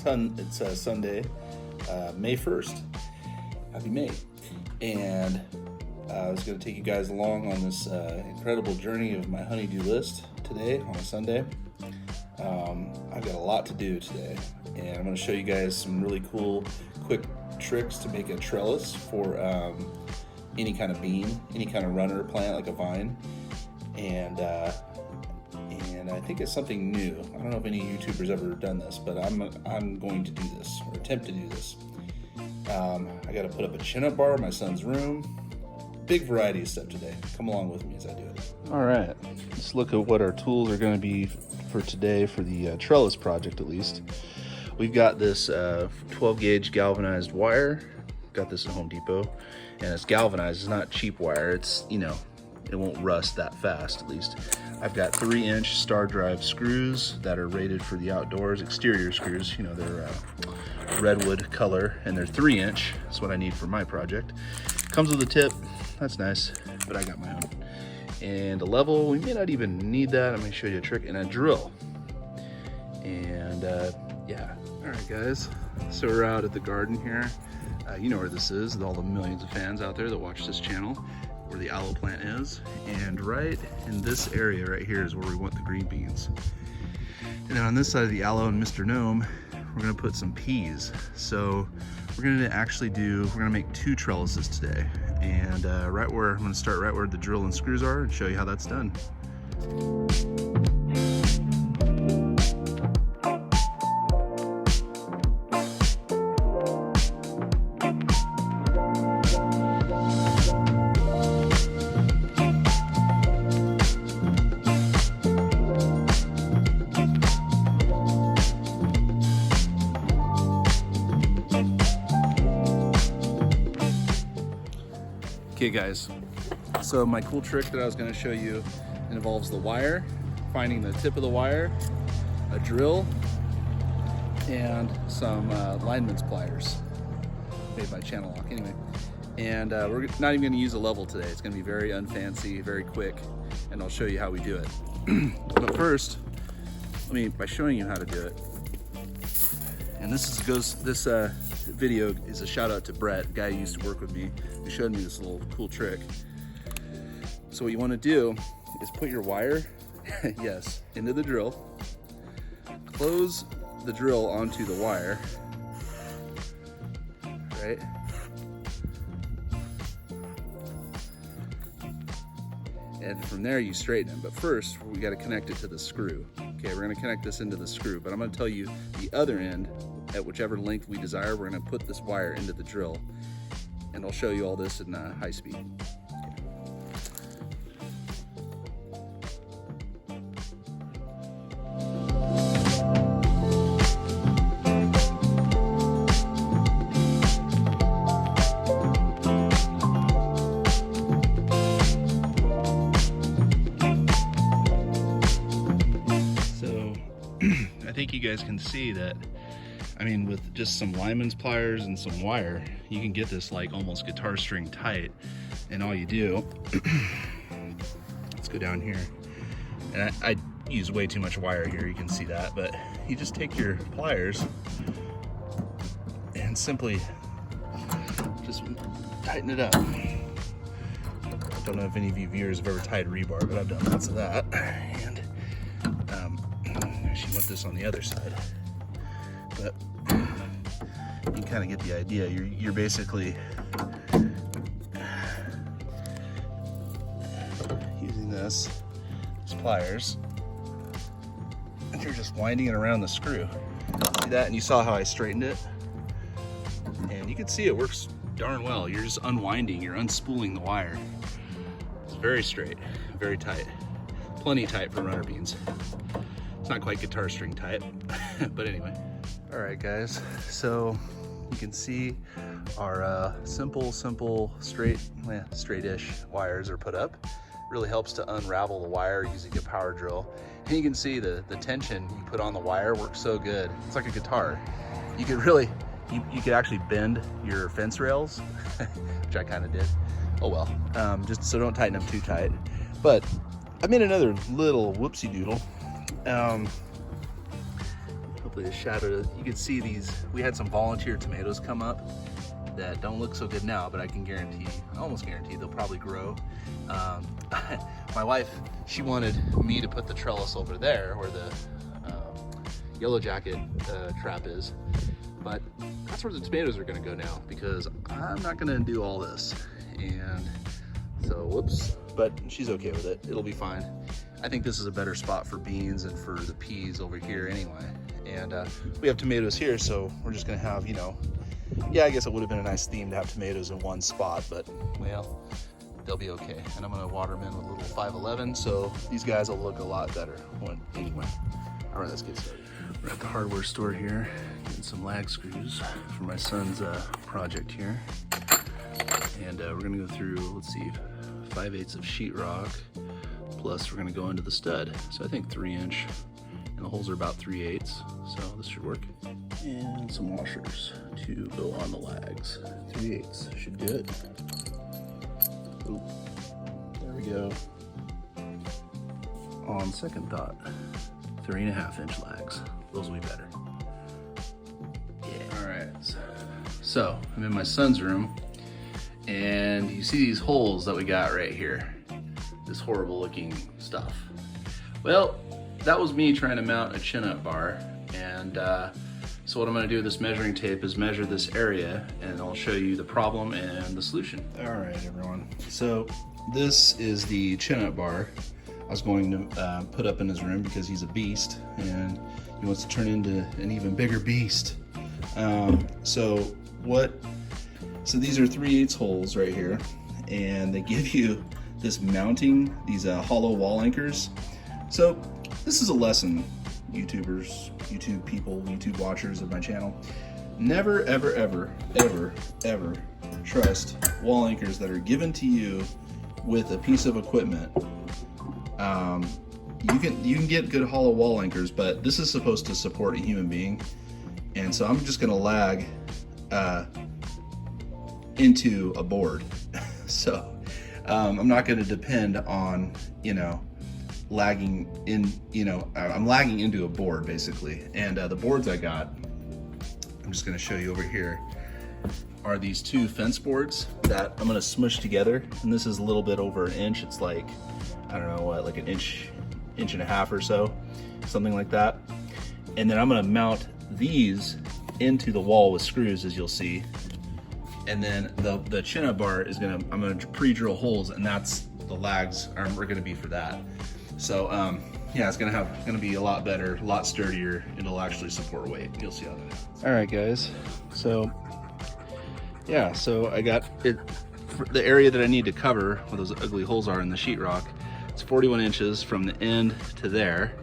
Sunday, May 1st. Happy May. And I was going to take you guys along on this incredible journey of my honeydew list today on a Sunday. I've got a lot to do today, and I'm going to show you guys some really cool, quick tricks to make a trellis for any kind of bean, any kind of runner plant like a vine. And I think it's something new. I don't know if any YouTubers ever done this, but I'm going to do this, or attempt to do this. I got to put up a chin-up bar in my son's room. Big variety of stuff today. Come along with me as I do it. All right, let's look at what our tools are going to be for today for the trellis project, at least. We've got this 12 gauge galvanized wire. Got this at Home Depot, and it's galvanized. It's not cheap wire. It's, you know, it won't rust that fast, at least. I've got 3-inch star drive screws that are rated for the outdoors, exterior screws. You know, they're redwood color, and they're 3-inch. That's what I need for my project. Comes with a tip. That's nice, but I got my own. And a level, we may not even need that. I'm gonna show you a trick, and a drill. And yeah. All right, guys, so we're out at the garden here. You know where this is, all the millions of fans out there that watch this channel, where the aloe plant is. And right in this area right here is where we want the green beans. And then on this side of the aloe and Mr. Gnome, we're gonna put some peas. So we're gonna make 2 trellises today. And I'm gonna start right where the drill and screws are and show you how that's done. Okay guys, so my cool trick that I was going to show you involves the wire, finding the tip of the wire, a drill, and some lineman's pliers. Made by Channel Lock anyway. And we're not even going to use a level today. It's going to be very unfancy, very quick, and I'll show you how we do it. But first, by showing you how to do it, and this video is a shout out to Brett, a guy who used to work with me, who showed me this little cool trick. So what you want to do is put your wire, yes, into the drill, close the drill onto the wire, right? And from there you straighten it. But first we got to connect it to the screw. Okay, we're going to connect this into the screw, but I'm going to tell you the other end, at whichever length we desire, we're going to put this wire into the drill, and I'll show you all this in high speed. So I think you guys can see that, with just some lineman's pliers and some wire, you can get this like almost guitar string tight. And all you do, let's go down here. And I use way too much wire here, you can see that, but you just take your pliers and simply just tighten it up. I don't know if any of you viewers have ever tied rebar, but I've done lots of that. And actually want this on the other side. But you can kind of get the idea. You're basically using these pliers, and you're just winding it around the screw. See that? And you saw how I straightened it? And you can see it works darn well. You're just unwinding, you're unspooling the wire. It's very straight, very tight. Plenty tight for runner beans. It's not quite guitar string tight, but anyway. All right guys, so you can see our simple, straight-ish wires are put up. Really helps to unravel the wire using a power drill. And you can see the tension you put on the wire works so good. It's like a guitar. You could really, you could actually bend your fence rails, which I kind of did. Oh well, just so don't tighten them too tight. But I made another little whoopsie doodle. Hope hopefully the shadow, you can see these, we had some volunteer tomatoes come up that don't look so good now, but I can guarantee, almost guarantee they'll probably grow. My wife, she wanted me to put the trellis over there where the yellow jacket trap is, but that's where the tomatoes are gonna go now because I'm not gonna do all this. And so, whoops, but she's okay with it. It'll be fine. I think this is a better spot for beans and for the peas over here anyway. And we have tomatoes here, so we're just gonna have, you know, yeah, I guess it would have been a nice theme to have tomatoes in one spot, but well, they'll be okay. And I'm gonna water them in with a little 511, so these guys will look a lot better. Anyway, all right, let's get started. We're at the hardware store here, getting some lag screws for my son's project here. And we're gonna go through, let's see, 5/8 of sheetrock, plus we're gonna go into the stud. So I think 3-inch, and the holes are about 3/8, so this should work. And some washers to go on the lags. 3/8 should do it. Oop, there we go. On second thought, 3.5-inch lags. Those will be better. Yeah. All right, so I'm in my son's room, and you see these holes that we got right here. This horrible looking stuff. Well, that was me trying to mount a chin-up bar, and so what I'm gonna do with this measuring tape is measure this area, and I'll show you the problem and the solution. All right, everyone. So this is the chin-up bar I was going to put up in his room because he's a beast, and he wants to turn into an even bigger beast. So these are 3/8 holes right here, and they give you this mounting, these hollow wall anchors. So this is a lesson, YouTubers, YouTube people, YouTube watchers of my channel. Never, ever, ever, ever, ever trust wall anchors that are given to you with a piece of equipment. You can get good hollow wall anchors, but this is supposed to support a human being, and so I'm just gonna lag into a board. So I'm not gonna depend on, you know, lagging in, you know, I'm lagging into a board basically. And the boards I got, I'm just gonna show you over here, are these two fence boards that I'm gonna smush together. And this is a little bit over 1 inch. It's like, I don't know what, like 1.5 inches or so, something like that. And then I'm gonna mount these into the wall with screws, as you'll see. And then the chin-up bar is I'm gonna pre-drill holes, and that's the lags are gonna be for that. So yeah, it's gonna be a lot better, a lot sturdier. It'll actually support weight. You'll see how that happens. All right, guys. So yeah, so I got it. The area that I need to cover where those ugly holes are in the sheetrock, it's 41 inches from the end to there.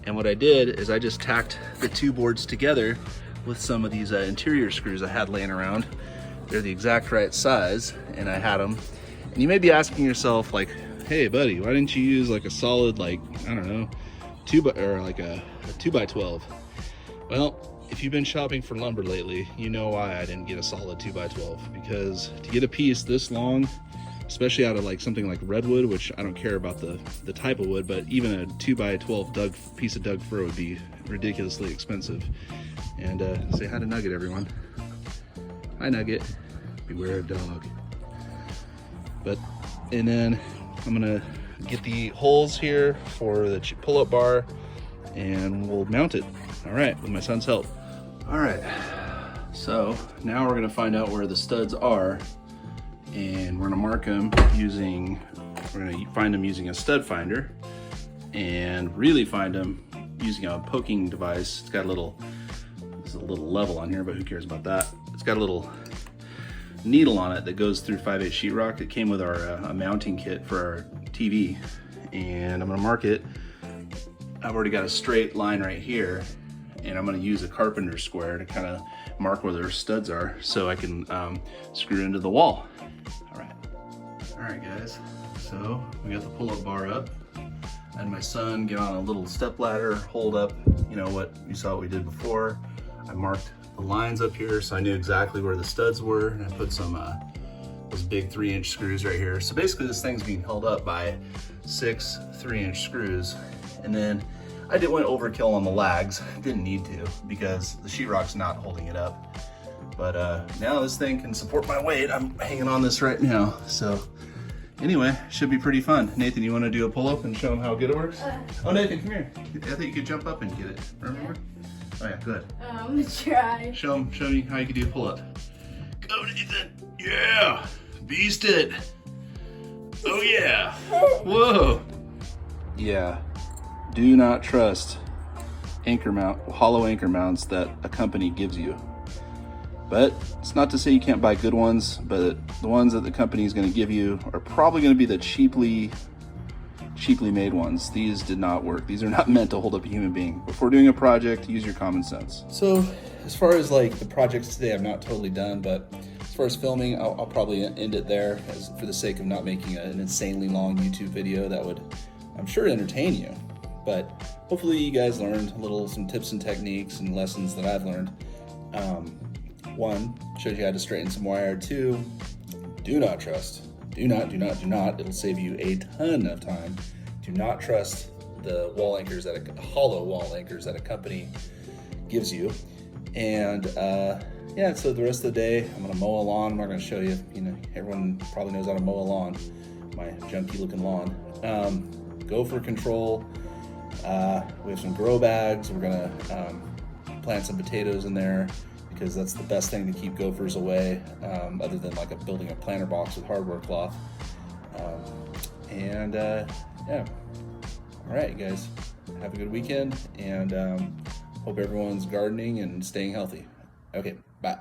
And what I did is I just tacked the two boards together with some of these interior screws I had laying around. They're the exact right size, and I had them. And you may be asking yourself, like, hey buddy, why didn't you use like a solid, like, I don't know, a 2x12? Well, if you've been shopping for lumber lately, you know why I didn't get a solid 2x12. Because to get a piece this long, especially out of like something like redwood, which I don't care about the type of wood, but even a 2x12 piece of Doug fir would be ridiculously expensive. And say hi to Nugget, everyone. Hi Nugget, beware of dog. And then I'm gonna get the holes here for the pull-up bar, and we'll mount it. All right, with my son's help. All right, so now we're gonna find out where the studs are, and we're gonna mark them using, we're gonna find them using a stud finder, and really find them using a poking device. It's got there's a little level on here, but who cares about that? It's got a little needle on it that goes through 5/8 sheetrock. It came with our mounting kit for our TV, and I'm gonna mark it. I've already got a straight line right here, and I'm gonna use a carpenter square to kind of mark where their studs are so I can screw it into the wall. All right guys, so we got the pull-up bar up, and my son get on a little step ladder, hold up, you know what you saw what we did before. I marked the lines up here so I knew exactly where the studs were, and I put some those big 3-inch screws right here. So basically this thing's being held up by 6 3-inch screws, and then I did went overkill on the lags. Didn't need to because the sheetrock's not holding it up. But now this thing can support my weight. I'm hanging on this right now. So anyway, should be pretty fun. Nathan, you want to do a pull-up and show them how good it works? Oh, Nathan, come here. I think you could jump up and get it. Remember? Oh yeah, good. I'm gonna try. Show me how you can do a pull-up. Go, Nathan. Yeah, beast it. Oh yeah. Whoa. Yeah. Do not trust hollow anchor mounts that a company gives you. But it's not to say you can't buy good ones, but the ones that the company is going to give you are probably going to be the cheaply made ones. These did not work. These are not meant to hold up a human being. Before doing a project, use your common sense. So as far as like the projects today, I'm not totally done, but as far as filming, I'll probably end it there for the sake of not making an insanely long YouTube video that would, I'm sure, entertain you. But hopefully you guys learned some tips and techniques and lessons that I've learned. One, shows you how to straighten some wire. Two, do not trust. Do not. It'll save you a ton of time. Do not trust the hollow wall anchors that a company gives you. And yeah, so the rest of the day, I'm gonna mow a lawn. I'm not gonna show you, everyone probably knows how to mow a lawn, my junky looking lawn. Gopher control. We have some grow bags. We're gonna plant some potatoes in there, because that's the best thing to keep gophers away, other than like building a planter box with hardware cloth. Yeah. All right, you guys, have a good weekend, and hope everyone's gardening and staying healthy. Okay, bye.